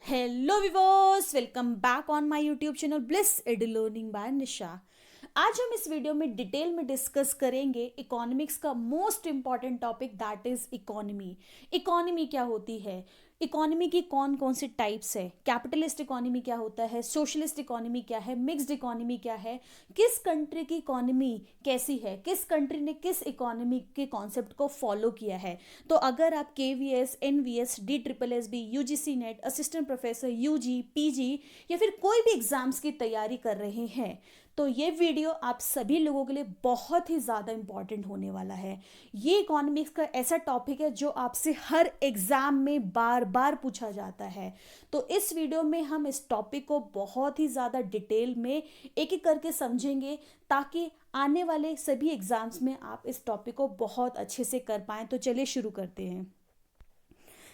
Hello viewers, welcome back on my YouTube channel bliss edu learning by Nisha. आज हम इस video में detail में डिस्कस करेंगे इकोनॉमिक्स का most important topic, that is economy. Economy क्या होती है, इकोनॉमी की कौन कौन सी टाइप्स है, कैपिटलिस्ट इकोनॉमी क्या होता है, सोशलिस्ट इकोनॉमी क्या है, मिक्स्ड इकोनॉमी क्या है, किस कंट्री की इकोनॉमी कैसी है, किस कंट्री ने किस इकोनॉमी के कॉन्सेप्ट को फॉलो किया है। तो अगर आप KVS, NVS, DSSB, UGC net, assistant professor, UG, PG या फिर कोई भी एग्जाम्स की तैयारी कर रहे हैं तो ये वीडियो आप सभी लोगों के लिए बहुत ही ज़्यादा इंपॉर्टेंट होने वाला है। ये इकोनॉमिक्स का ऐसा टॉपिक है जो आपसे हर एग्जाम में बार बार पूछा जाता है। तो इस वीडियो में हम इस टॉपिक को बहुत ही ज़्यादा डिटेल में एक एक करके समझेंगे ताकि आने वाले सभी एग्जाम्स में आप इस टॉपिक को बहुत अच्छे से कर पाएँ। तो चलिए शुरू करते हैं।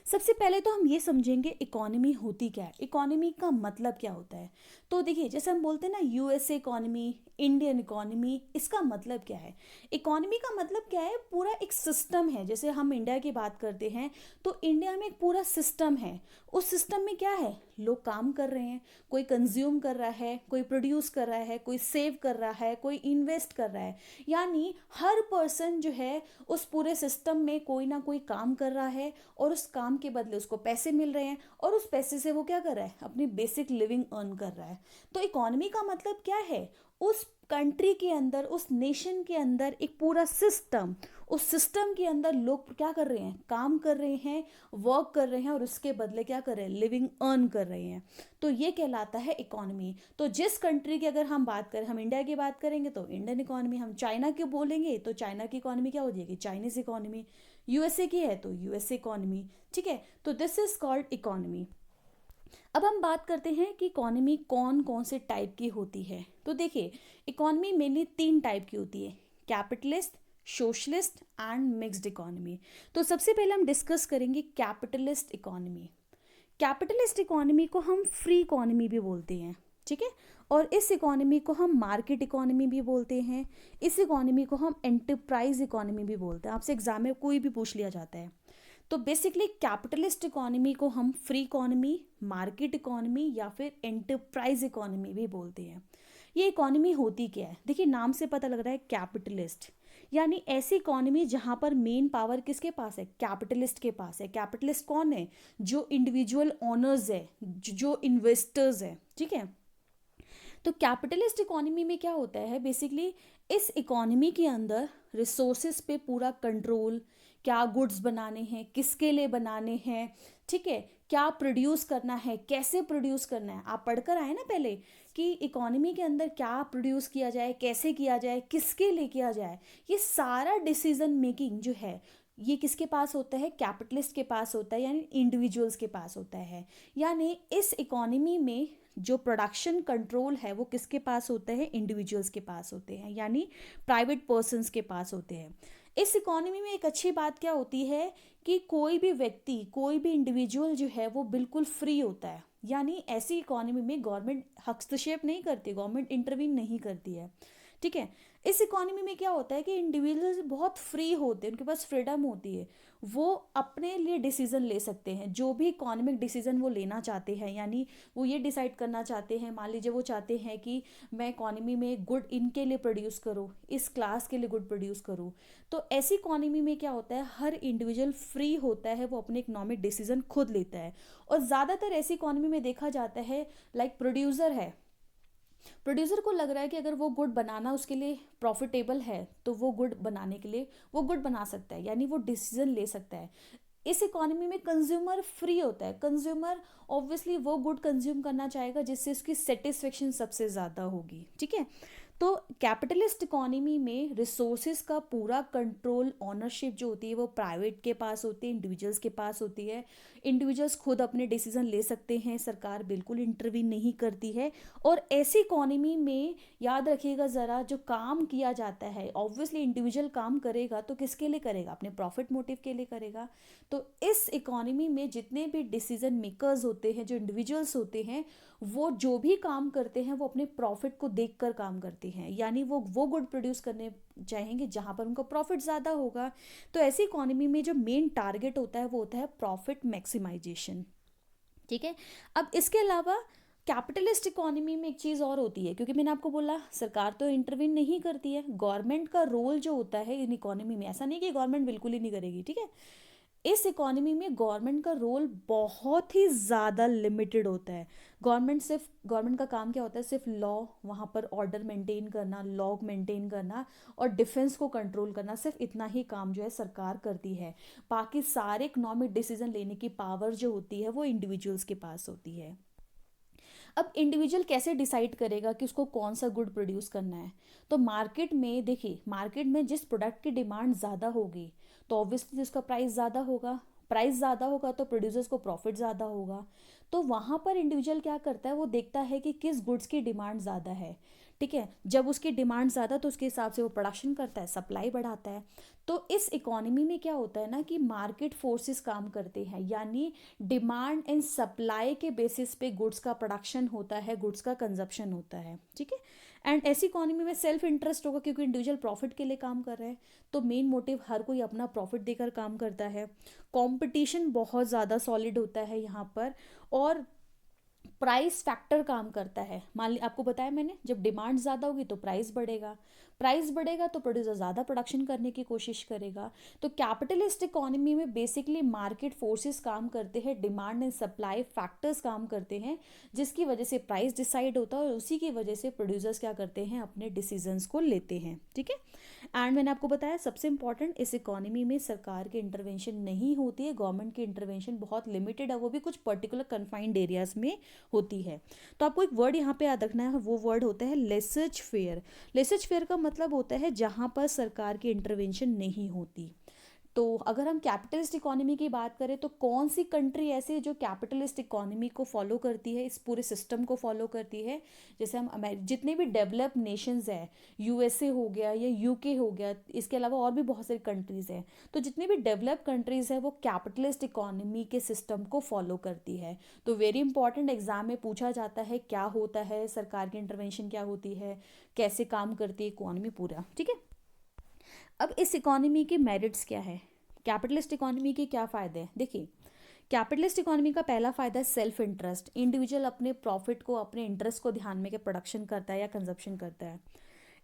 सबसे पहले तो हम ये समझेंगे इकोनॉमी होती क्या है, इकोनॉमी का मतलब क्या होता है। तो देखिए, जैसे हम बोलते हैं ना USA इकोनॉमी, इंडियन इकोनॉमी, इसका मतलब क्या है। इकोनॉमी का मतलब क्या है, पूरा एक सिस्टम है। जैसे हम इंडिया की बात करते हैं तो इंडिया में एक पूरा सिस्टम है। उस सिस्टम में क्या है, लोग काम कर रहे हैं, कोई कंज्यूम कर रहा है, कोई प्रोड्यूस कर रहा है, कोई सेव कर रहा है, कोई इन्वेस्ट कर रहा है। यानी हर पर्सन जो है उस पूरे सिस्टम में कोई ना कोई काम कर रहा है और उस काम के बदले उसको पैसे मिल रहे हैं और उस पैसे से वो क्या कर रहा है, अपनी बेसिक लिविंग अर्न कर रहा है। तो इकोनॉमी का मतलब क्या है, उस कंट्री के अंदर, उस नेशन के अंदर एक पूरा सिस्टम, उस सिस्टम के अंदर लोग क्या कर रहे हैं, काम कर रहे हैं, वर्क कर रहे हैं और उसके बदले क्या कर रहे हैं, लिविंग अर्न कर रहे हैं। तो ये कहलाता है इकोनॉमी। तो जिस कंट्री की अगर हम बात करें, हम इंडिया की बात करेंगे तो इंडियन इकोनॉमी, हम चाइना की बोलेंगे तो चाइना की इकोनॉमी क्या हो जाएगी, चाइनीज इकोनॉमी, USA की है तो USA इकोनॉमी। ठीक है, तो दिस इज कॉल्ड इकोनॉमी। अब हम बात करते हैं कि इकोनॉमी कौन कौन से टाइप की होती है। तो देखिए, इकोनॉमी मेनली 3 टाइप की होती है, capitalist, socialist and mixed economy. तो सबसे पहले हम डिस्कस करेंगे कैपिटलिस्ट इकोनॉमी। कैपिटलिस्ट इकोनॉमी को हम फ्री इकोनॉमी भी बोलते हैं। ठीक है, और इस इकोनॉमी को हम मार्केट इकोनॉमी भी बोलते हैं। इस इकोनॉमी को हम एंटरप्राइज इकोनॉमी भी बोलते हैं। आपसे एग्जाम में कोई भी पूछ लिया जाता है। तो बेसिकली कैपिटलिस्ट इकोनॉमी को हम फ्री इकोनॉमी, मार्केट इकोनॉमी या फिर एंटरप्राइज इकोनॉमी भी बोलते हैं। ये इकोनॉमी होती क्या है, देखिए नाम से पता लग रहा है कैपिटलिस्ट, यानी ऐसी इकोनॉमी जहां पर मेन पावर किसके पास है, कैपिटलिस्ट के पास है। कैपिटलिस्ट कौन है, जो इंडिविजुअल ओनर्स है, जो इन्वेस्टर्स है। ठीक है, तो कैपिटलिस्ट इकोनॉमी में क्या होता है, बेसिकली इस इकोनॉमी के अंदर रिसोर्सेज पे पूरा कंट्रोल, क्या गुड्स बनाने हैं, किसके लिए बनाने हैं, ठीक है, क्या प्रोड्यूस करना है, कैसे प्रोड्यूस करना है। आप पढ़कर आए ना पहले कि इकोनॉमी के अंदर क्या प्रोड्यूस किया जाए, कैसे किया जाए, किसके लिए किया जाए, ये सारा डिसीजन मेकिंग जो है ये किसके पास होता है, कैपिटलिस्ट के पास होता है, यानी इंडिविजुअल्स के पास होता है। यानी इस इकोनॉमी में जो प्रोडक्शन कंट्रोल है वो किसके पास होता है, इंडिविजुअल्स के पास होते हैं, यानी प्राइवेट पर्सन्स के पास होते हैं। इस इकोनॉमी में एक अच्छी बात क्या होती है कि कोई भी व्यक्ति, कोई भी इंडिविजुअल जो है वो बिल्कुल फ्री होता है। यानी ऐसी इकोनॉमी में गवर्नमेंट हस्तक्षेप नहीं करती, गवर्नमेंट इंटरवीन नहीं करती है। ठीक है, इस इकोनॉमी में क्या होता है कि इंडिविजुअल्स बहुत फ्री होते हैं, उनके पास फ्रीडम होती है, वो अपने लिए डिसीजन ले सकते हैं, जो भी इकोनॉमिक डिसीजन वो लेना चाहते हैं। यानी वो ये डिसाइड करना चाहते हैं, मान लीजिए वो चाहते हैं कि मैं इकोनॉमी में गुड इनके लिए प्रोड्यूस करूँ, इस क्लास के लिए गुड प्रोड्यूस करूँ। तो ऐसी इकोनॉमी में क्या होता है, हर इंडिविजुअल फ्री होता है, वो अपने इकोनॉमिक डिसीजन खुद लेता है। और ज़्यादातर ऐसी इकोनॉमी में देखा जाता है, लाइक प्रोड्यूसर है, प्रोड्यूसर को लग रहा है कि अगर वो गुड बनाना उसके लिए प्रॉफिटेबल है तो वो गुड बनाने के लिए वो गुड बना सकता है, यानी वो डिसीजन ले सकता है। इस इकोनॉमी में कंज्यूमर फ्री होता है, कंज्यूमर ऑब्वियसली वो गुड कंज्यूम करना चाहेगा जिससे उसकी सेटिस्फेक्शन सबसे ज़्यादा होगी। ठीक है, तो कैपिटलिस्ट इकोनॉमी में रिसोर्सेज का पूरा कंट्रोल, ऑनरशिप जो होती है वो प्राइवेट के पास होती है, इंडिविजुअल्स के पास होती है। इंडिविजुअल्स खुद अपने डिसीजन ले सकते हैं, सरकार बिल्कुल इंटरवीन नहीं करती है। और ऐसी इकोनॉमी में याद रखिएगा ज़रा, जो काम किया जाता है ऑब्वियसली इंडिविजुअल काम करेगा तो किसके लिए करेगा, अपने प्रॉफिट मोटिव के लिए करेगा। तो इस इकोनॉमी में जितने भी डिसीजन मेकर्स होते हैं, जो इंडिविजुअल्स होते हैं, वो जो भी काम करते हैं वो अपने प्रॉफिट को देखकर काम करते हैं, यानी वो गुड प्रोड्यूस करने चाहेंगे जहाँ पर उनका प्रॉफिट ज़्यादा होगा। तो ऐसी इकोनॉमी में जो मेन टारगेट होता है वो होता है प्रॉफिट मैक्सिमाइजेशन। ठीक है। अब इसके अलावा कैपिटलिस्ट इकोनॉमी में एक चीज़ और होती है, क्योंकि मैंने आपको बोला सरकार तो इंटरवीन नहीं करती है, गवर्नमेंट का रोल जो होता है इन इकोनॉमी में, ऐसा नहीं कि गवर्नमेंट बिल्कुल ही नहीं करेगी, ठीक है। इस इकोनॉमी में गवर्नमेंट का रोल बहुत ही ज़्यादा लिमिटेड होता है। गवर्नमेंट का काम क्या होता है, सिर्फ लॉ, वहाँ पर ऑर्डर मेंटेन करना, लॉ मेंटेन करना और डिफेंस को कंट्रोल करना, सिर्फ इतना ही काम जो है सरकार करती है। बाकी सारे इकोनॉमिक डिसीजन लेने की पावर जो होती है वो इंडिविजुअल्स के पास होती है। अब इंडिविजुअल कैसे डिसाइड करेगा कि उसको कौन सा गुड प्रोड्यूस करना है? तो मार्केट में देखिए, मार्केट में जिस प्रोडक्ट की डिमांड ज़्यादा होगी तो ऑब्वियसली उसका प्राइस ज़्यादा होगा, प्राइस ज़्यादा होगा तो प्रोड्यूसर्स को प्रॉफिट ज़्यादा होगा। तो वहाँ पर इंडिविजुअल क्या करता है, वो देखता है कि किस गुड्स की डिमांड ज़्यादा है, ठीक है। जब उसकी डिमांड ज़्यादा तो उसके हिसाब से वो प्रोडक्शन करता है, सप्लाई बढ़ाता है। तो इस इकोनॉमी में क्या होता है ना कि मार्केट फोर्सेस काम करते हैं, यानी डिमांड एंड सप्लाई के बेसिस पे गुड्स का प्रोडक्शन होता है, गुड्स का कंजप्शन होता है, ठीक है। एंड ऐसी इकोनॉमी में सेल्फ इंटरेस्ट होगा, क्योंकि इंडिविजुअल प्रॉफिट के लिए काम कर रहे हैं, तो मेन मोटिव हर कोई अपना प्रॉफिट देकर काम करता है। कंपटीशन बहुत ज़्यादा सॉलिड होता है यहाँ पर, और प्राइस फैक्टर काम करता है। मान ली आपको बताया मैंने, जब डिमांड ज़्यादा होगी तो प्राइस बढ़ेगा, प्राइस बढ़ेगा तो प्रोड्यूसर ज़्यादा प्रोडक्शन करने की कोशिश करेगा। तो कैपिटलिस्ट इकोनॉमी में बेसिकली मार्केट फोर्सेस काम करते हैं, डिमांड एंड सप्लाई फैक्टर्स काम करते हैं, जिसकी वजह से प्राइस डिसाइड होता है और उसी की वजह से प्रोड्यूसर्स क्या करते हैं, अपने डिसीजंस को लेते हैं, ठीक है। एंड मैंने आपको बताया सबसे इंपॉर्टेंट, इस इकोनॉमी में सरकार की इंटरवेंशन नहीं होती है, गवर्नमेंट की इंटरवेंशन बहुत लिमिटेड है, वो भी कुछ पर्टिकुलर कन्फाइंड एरियाज में होती है। तो आपको एक वर्ड यहाँ पे याद रखना है, वो वर्ड होता है लेसज फेयर। लेसज फेयर का मतलब होता है जहाँ पर सरकार की इंटरवेंशन नहीं होती। तो अगर हम कैपिटलिस्ट इकोनॉमी की बात करें तो कौन सी कंट्री ऐसी है जो कैपिटलिस्ट इकोनॉमी को फॉलो करती है, इस पूरे सिस्टम को फॉलो करती है? जैसे हम जितने भी डेवलप नेशंस हैं, यूएसए हो गया या यूके हो गया, इसके अलावा और भी बहुत सारी कंट्रीज़ हैं, तो जितनी भी डेवलप कंट्रीज़ हैं वो कैपिटलिस्ट इकोनॉमी के सिस्टम को फॉलो करती है। तो वेरी इंपॉर्टेंट, एग्जाम में पूछा जाता है क्या होता है, सरकार की इंटरवेंशन क्या होती है, कैसे काम करती है इकोनॉमी, पूरा, ठीक है। अब इस इकोनॉमी के मेरिट्स क्या है, कैपिटलिस्ट इकोनॉमी के क्या फ़ायदे हैं? देखिए, कैपिटलिस्ट इकोनॉमी का पहला फ़ायदा है सेल्फ इंटरेस्ट। इंडिविजुअल अपने प्रॉफिट को, अपने इंटरेस्ट को ध्यान में के प्रोडक्शन करता है या कंजप्शन करता है।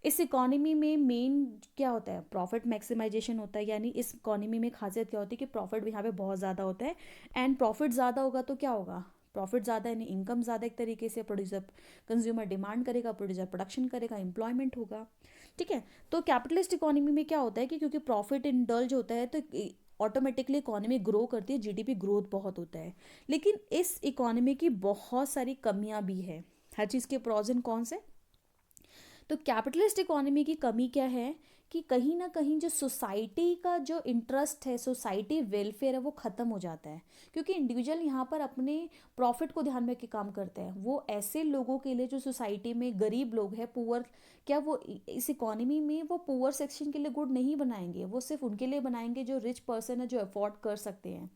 इस इकोनॉमी में मेन क्या होता है, प्रॉफिट मैक्सिमाइजेशन होता है, यानी इस इकोनॉमी में खासियत क्या होती है कि प्रॉफिट यहाँ पे बहुत ज़्यादा होता है। एंड प्रॉफिट ज़्यादा होगा तो क्या होगा, प्रॉफिट ज़्यादा यानी इनकम ज़्यादा, एक तरीके से प्रोड्यूसर, कंज्यूमर डिमांड करेगा, प्रोड्यूसर प्रोडक्शन करेगा, एम्प्लॉयमेंट होगा, ठीक है। तो कैपिटलिस्ट इकोनॉमी में क्या होता है कि क्योंकि प्रॉफिट इंडल्ज होता है तो ऑटोमेटिकली इकोनॉमी ग्रो करती है, जीडीपी ग्रोथ बहुत होता है। लेकिन इस इकोनॉमी की बहुत सारी कमियां भी है, हर चीज़ के प्रॉज एंड कॉन्स है। तो कैपिटलिस्ट इकोनॉमी की कमी क्या है कि कहीं ना कहीं जो सोसाइटी का जो इंटरेस्ट है, सोसाइटी वेलफेयर है, वो ख़त्म हो जाता है, क्योंकि इंडिविजुअल यहाँ पर अपने प्रॉफिट को ध्यान में के काम करते हैं। वो ऐसे लोगों के लिए जो सोसाइटी में गरीब लोग हैं, पुअर, क्या वो इस इकोनॉमी में वो पुअर सेक्शन के लिए गुड नहीं बनाएंगे, वो सिर्फ उनके लिए बनाएंगे जो रिच पर्सन है, जो अफोर्ड कर सकते हैं।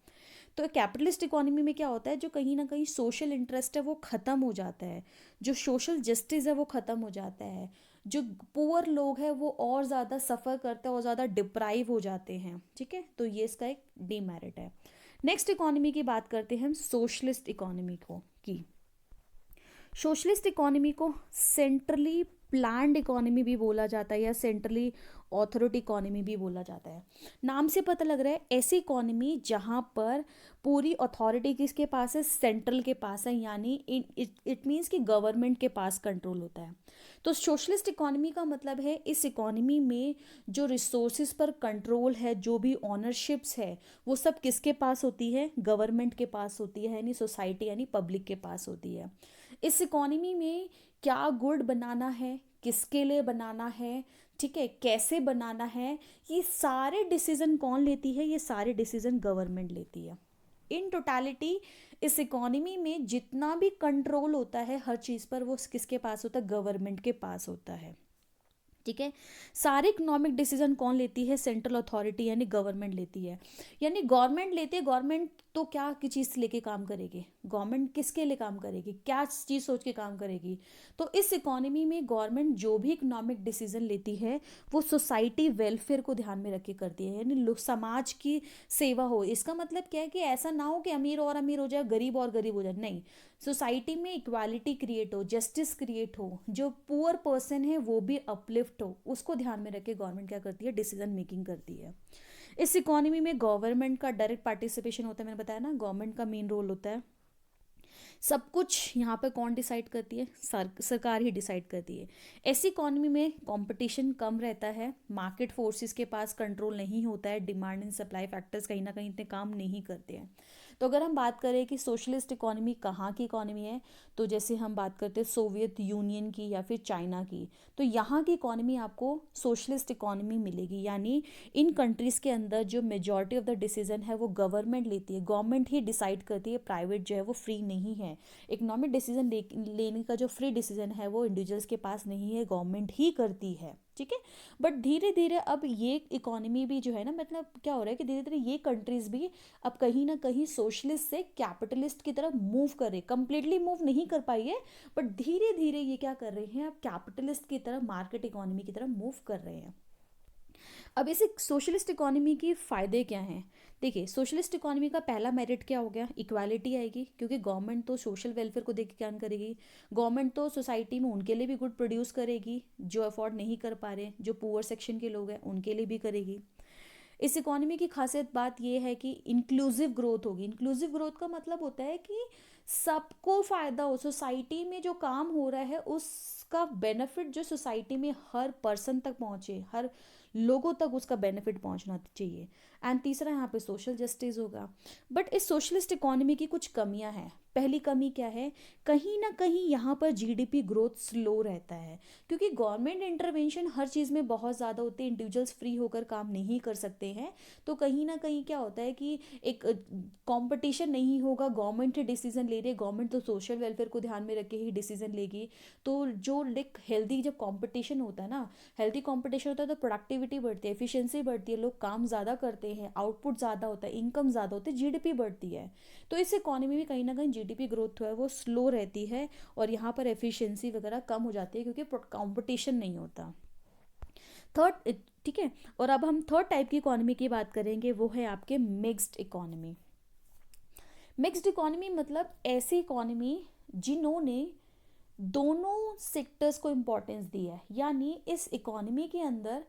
तो कैपिटलिस्ट इकोनॉमी में क्या होता है, जो कहीं ना कहीं सोशल इंटरेस्ट है वो ख़त्म हो जाता है, जो सोशल जस्टिस है वो ख़त्म हो जाता है, जो पुअर लोग हैं वो और ज़्यादा सफ़र करते हैं और ज़्यादा डिप्राइव हो जाते हैं, ठीक है। तो ये इसका एक डीमेरिट है। नेक्स्ट इकोनॉमी की बात करते हैं हम, सोशलिस्ट इकोनॉमी को की। सोशलिस्ट इकोनॉमी को सेंट्रली प्लान्ड इकोनॉमी भी बोला जाता है या सेंट्रली ऑथोरिटी इकोनॉमी भी बोला जाता है। नाम से पता लग रहा है ऐसी इकोनॉमी जहाँ पर पूरी अथॉरिटी किसके पास है, सेंट्रल के पास है, यानी इट मीन्स कि गवर्नमेंट के पास कंट्रोल होता है। तो सोशलिस्ट इकोनॉमी का मतलब है इस इकोनॉमी में जो रिसोर्सेज पर कंट्रोल है, जो भी ऑनरशिप्स है, वो सब किसके पास होती है, गवर्नमेंट के पास होती है, यानी सोसाइटी यानी पब्लिक के पास होती है। इस इकोनॉमी में क्या गुड बनाना है, किसके लिए बनाना है, ठीक है, कैसे बनाना है, ये सारे डिसीजन कौन लेती है, ये सारे डिसीजन गवर्नमेंट लेती है। इन टोटालिटी इस इकोनॉमी में जितना भी कंट्रोल होता है हर चीज़ पर, वो किसके पास होता है, गवर्नमेंट के पास होता है। ठीक है। सारे इकोनॉमिक डिसीजन कौन लेती है? सेंट्रल अथॉरिटी यानी गवर्नमेंट लेती है। यानी गवर्नमेंट लेती है। गवर्नमेंट तो क्या की चीज़ लेके काम करेगी? गवर्नमेंट किसके लिए काम करेगी? क्या चीज़ सोच के काम करेगी? तो इस इकोनॉमी में गवर्नमेंट जो भी इकोनॉमिक डिसीजन लेती है वो सोसाइटी वेलफेयर को ध्यान में रख के करती है, यानी समाज की सेवा हो। इसका मतलब क्या है कि ऐसा ना हो कि अमीर और अमीर हो जाए, गरीब और गरीब हो जाए, नहीं। सोसाइटी में इक्वालिटी क्रिएट हो, जस्टिस क्रिएट हो, जो पुअर पर्सन है वो भी अपलिफ्ट हो, उसको ध्यान में रख के गवर्नमेंट क्या करती है? डिसीजन मेकिंग करती है। इस इकोनॉमी में गवर्नमेंट का डायरेक्ट पार्टिसिपेशन होता है, मैंने बताया ना, गवर्नमेंट का मेन रोल होता है। सब कुछ यहाँ पर कौन डिसाइड करती है? सरकार ही डिसाइड करती है। ऐसी इकोनॉमी में कंपटीशन कम रहता है, मार्केट फोर्सेस के पास कंट्रोल नहीं होता है, डिमांड एंड सप्लाई फैक्टर्स कहीं ना कहीं इतने काम नहीं करते हैं। तो अगर हम बात करें कि सोशलिस्ट इकोनॉमी कहाँ की इकोनॉमी है, तो जैसे हम बात करते हैं सोवियत यूनियन की या फिर चाइना की, तो यहाँ की इकोनॉमी आपको सोशलिस्ट इकोनॉमी मिलेगी। यानी इन कंट्रीज़ के अंदर जो मेजॉरिटी ऑफ द डिसीजन है वो गवर्नमेंट लेती है, गवर्नमेंट ही डिसाइड करती है, प्राइवेट जो है वो फ्री नहीं है। इकोनॉमिक डिसीजन लेने का जो फ्री डिसीजन है वो इंडिविजुअल्स के पास नहीं है, गवर्नमेंट ही करती है। ठीक है। बट धीरे धीरे अब ये इकोनॉमी भी जो है ना, मतलब क्या हो रहा है कि धीरे धीरे ये कंट्रीज भी अब कहीं ना कहीं सोशलिस्ट से कैपिटलिस्ट की तरफ मूव कर रहे, कंप्लीटली मूव नहीं कर पाई है, बट धीरे धीरे ये क्या कर रहे हैं, अब कैपिटलिस्ट की तरफ, मार्केट इकोनॉमी की तरफ मूव कर रहे हैं। अब इसे सोशलिस्ट इकोनॉमी की फ़ायदे क्या हैं? देखिए, सोशलिस्ट इकोनॉमी का पहला मेरिट क्या हो गया? इक्वालिटी आएगी, क्योंकि गवर्नमेंट तो सोशल वेलफेयर को देख के क्या करेगी? गवर्नमेंट तो सोसाइटी में उनके लिए भी गुड प्रोड्यूस करेगी, जो अफोर्ड नहीं कर पा रहे, जो पुअर सेक्शन के लोग हैं उनके लिए भी करेगी। इस इकोनॉमी की खासियत बात यह है कि इंक्लूसिव ग्रोथ होगी। इंक्लूसिव ग्रोथ का मतलब होता है कि सबको फ़ायदा हो, सोसाइटी में जो काम हो रहा है उसका बेनिफिट जो सोसाइटी में हर पर्सन तक पहुँचे, हर लोगों तक उसका बेनिफिट पहुंचना चाहिए। एंड तीसरा यहाँ पे सोशल जस्टिस होगा। बट इस सोशलिस्ट इकोनॉमी की कुछ कमियां हैं। पहली कमी क्या है? कहीं ना कहीं यहाँ पर जीडीपी ग्रोथ स्लो रहता है, क्योंकि गवर्नमेंट इंटरवेंशन हर चीज़ में बहुत ज़्यादा होती है, इंडिविजुअल्स फ्री होकर काम नहीं कर सकते हैं। तो कहीं ना कहीं क्या होता है कि एक कंपटीशन नहीं होगा, गवर्नमेंट ही डिसीजन ले रही है, गवर्नमेंट तो सोशल वेलफेयर को ध्यान में रख के ही डिसीजन लेगी। तो जो लाइक हेल्दी जब कंपटीशन होता है ना, हेल्दी कंपटीशन होता है तो प्रोडक्टिविटी बढ़ती है, एफिशिएंसी बढ़ती है, लोग काम ज़्यादा करते हैं, आउटपुट ज़्यादा होता है, इनकम ज़्यादा होती है, जीडीपी बढ़ती है। तो इस इकोनॉमी में कहीं ना कहीं जीडीपी ग्रोथ है वो स्लो रहती है, और यहाँ पर एफिशिएंसी वगैरह कम हो जाती है क्योंकि कंपटीशन नहीं होता। थर्ड, ठीक है। और अब हम थर्ड टाइप की इकोनॉमी की बात करेंगे, वो है आपके मिक्स्ड इकोनॉमी। मिक्स्ड इकोनॉमी मतलब ऐसी इकोनॉमी जिन्होंने दोनों सेक्टर्स को इम्पोर्टेंस दी है। यानी इस इकोनॉमी के अंदर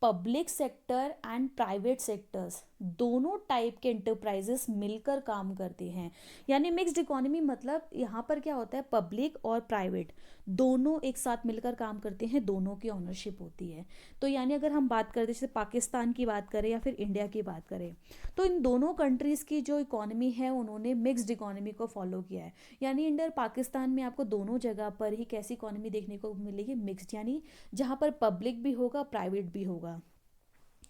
public sector and private sectors दोनों टाइप के एंटरप्राइजेस मिलकर काम करते हैं। यानी मिक्स्ड इकोनॉमी मतलब यहाँ पर क्या होता है, पब्लिक और प्राइवेट दोनों एक साथ मिलकर काम करते हैं, दोनों की ओनरशिप होती है। तो यानी अगर हम बात करते जैसे पाकिस्तान की बात करें या फिर इंडिया की बात करें, तो इन दोनों कंट्रीज़ की जो इकोनॉमी है उन्होंने मिक्स्ड इकोनॉमी को फॉलो किया है। यानी इंडिया और पाकिस्तान में आपको दोनों जगह पर ही कैसी इकोनॉमी देखने को मिलेगी? मिक्स्ड, यानी जहाँ पर पब्लिक भी होगा, प्राइवेट भी होगा।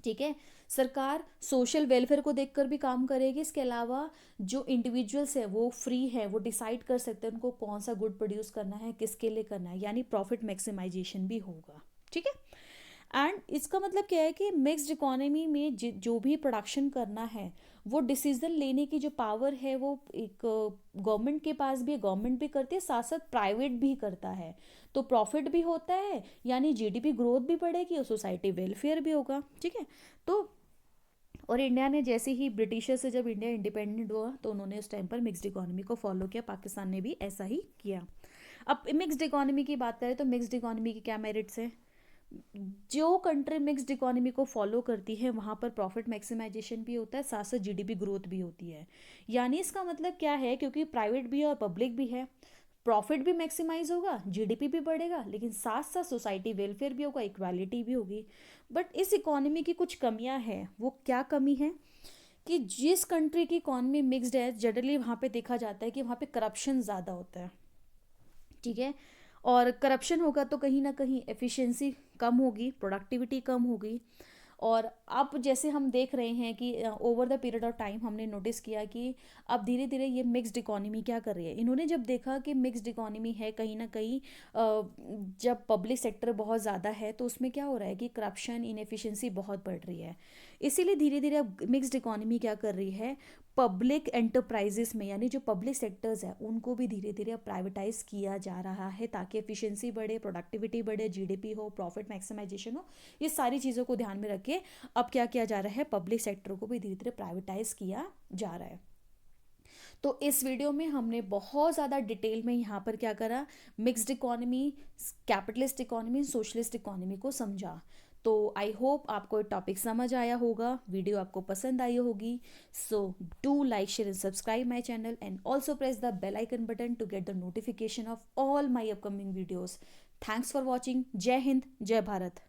ठीक है। सरकार सोशल वेलफेयर को देखकर भी काम करेगी, इसके अलावा जो इंडिविजुअल्स है वो फ्री है, वो डिसाइड कर सकते हैं उनको कौन सा गुड प्रोड्यूस करना है, किसके लिए करना है, यानी प्रॉफिट मैक्सिमाइजेशन भी होगा। ठीक है। एंड इसका मतलब क्या है कि मिक्स्ड इकोनॉमी में जो भी प्रोडक्शन करना है वो डिसीजन लेने की जो पावर है वो एक गवर्नमेंट के पास भी है, गवर्नमेंट भी करती है, साथ साथ प्राइवेट भी करता है। तो प्रॉफिट भी होता है, यानी जीडीपी ग्रोथ भी बढ़ेगी और सोसाइटी वेलफेयर भी होगा। ठीक है। तो और इंडिया ने जैसे ही ब्रिटिशर से जब इंडिया इंडिपेंडेंट हुआ तो उन्होंने उस टाइम पर मिक्स्ड इकोनॉमी को फॉलो किया, पाकिस्तान ने भी ऐसा ही किया। अब मिक्स्ड इकोनॉमी की बात करें तो मिक्स्ड इकोनॉमी की क्या मेरिट्स हैं? जो कंट्री मिक्स्ड इकोनॉमी को फॉलो करती है वहाँ पर प्रॉफिट मैक्सिमाइजेशन भी होता है, साथ साथ जीडीपी ग्रोथ भी होती है। यानी इसका मतलब क्या है, क्योंकि प्राइवेट भी है और पब्लिक भी है, प्रॉफिट भी मैक्सिमाइज होगा, जीडीपी भी बढ़ेगा, लेकिन साथ साथ सोसाइटी वेलफेयर भी होगा, इक्वालिटी भी होगी। बट इस इकोनॉमी की कुछ कमियां हैं। वो क्या कमी है कि जिस कंट्री की इकोनॉमी मिक्स्ड है जनरली वहाँ पे देखा जाता है कि वहाँ पे करप्शन ज़्यादा होता है। ठीक है। और करप्शन होगा तो कहीं ना कहीं एफिशिएंसी कम होगी, प्रोडक्टिविटी कम होगी, और अब जैसे हम देख रहे हैं कि over the period of time हमने नोटिस किया कि अब धीरे धीरे ये मिक्स्ड इकोनॉमी क्या कर रही है। इन्होंने जब देखा कि मिक्स्ड इकोनॉमी है, कहीं ना कहीं जब पब्लिक सेक्टर बहुत ज़्यादा है तो उसमें क्या हो रहा है कि करप्शन, इनएफिशिएंसी बहुत बढ़ रही है। इसीलिए धीरे धीरे अब मिक्स्ड इकोनॉमी क्या कर रही है, पब्लिक एंटरप्राइजेस में, यानी जो पब्लिक सेक्टर्स है उनको भी धीरे धीरे प्राइवेटाइज किया जा रहा है, ताकि एफिशिएंसी बढ़े, प्रोडक्टिविटी बढ़े, जीडीपी हो, प्रॉफिट मैक्सिमाइजेशन हो। ये सारी चीज़ों को ध्यान में रख के अब क्या किया जा रहा है, पब्लिक सेक्टर को भी धीरे धीरे प्राइवेटाइज किया जा रहा है। तो इस वीडियो में हमने बहुत ज़्यादा डिटेल में यहाँ पर क्या करा, mixed economy, capitalist economy, socialist economy को समझा। तो आई होप आपको टॉपिक समझ आया होगा, वीडियो आपको पसंद आई होगी। So do like, share and subscribe my channel and also press the bell icon button to get the notification of all my upcoming videos. Thanks for watching. जय हिंद, जय भारत।